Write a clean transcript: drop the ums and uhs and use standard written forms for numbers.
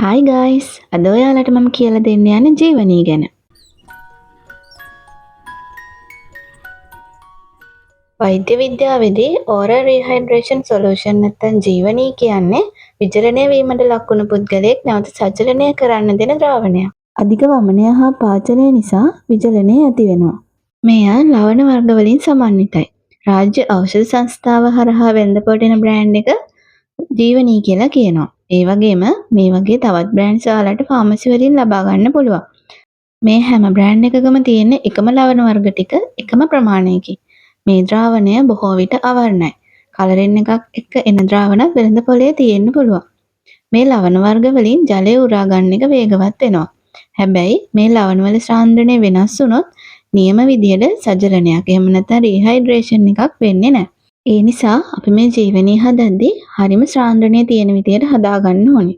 Hi guys අද ඔයාලට මම කියලා දෙන්න යන්නේ ජීවනී ගැන. වෛද්‍ය විද්‍යාවේදී ඕරල් රීහයිඩ්‍රේෂන් සොලියුෂන් නැත්නම් ජීවනී කියන්නේ විජලනය වීමට ලක් වුණු පුද්ගලයෙක් නැවත සජලනය කරන්න දෙන ද්‍රාවණයක්. අධික වමනය හා පාචනය නිසා විජලනය ඇති වෙනවා. මෙය ලවණ වර්ග වලින් සමන්විතයි. රාජ්‍ය ඖෂධ සංස්ථාව හරහා වෙළඳපොළට එන බ්‍රෑන්ඩ් එක ජීවනී කියලා කියනවා. ඒ වගේම මේ වගේ තවත් බ්‍රෑන්ඩ්ස් ඔයාලට ෆාමසි වලින් ලබා ගන්න පුළුවන්. මේ හැම බ්‍රෑන්ඩ් එකකම තියෙන එකම ලවණ වර්ග ටික එකම ප්‍රමාණයකින්. මේ ද්‍රාවණය බොහෝ විට අවර්ණයි. කලරින් එකක් එක්ක එන ද්‍රාවණත් වෙළඳපොලේ තියෙන්න පුළුවන්. මේ ලවණ වර්ග වලින් ජලය උරා ගන්න එක වේගවත් වෙනවා. හැබැයි මේ ලවණ වල සාන්ද්‍රණය වෙනස් වුණොත් නියම විදියට සජලනයක් එහෙම නැත්නම් රීහයිඩ්‍රේෂන් එකක් වෙන්නේ නැහැ. ඒ නිසා අපි මේ ජීවනී හදද්දී හරිම සාන්ද්‍රණය තියෙන විදියට හදාගන්න ඕනේ.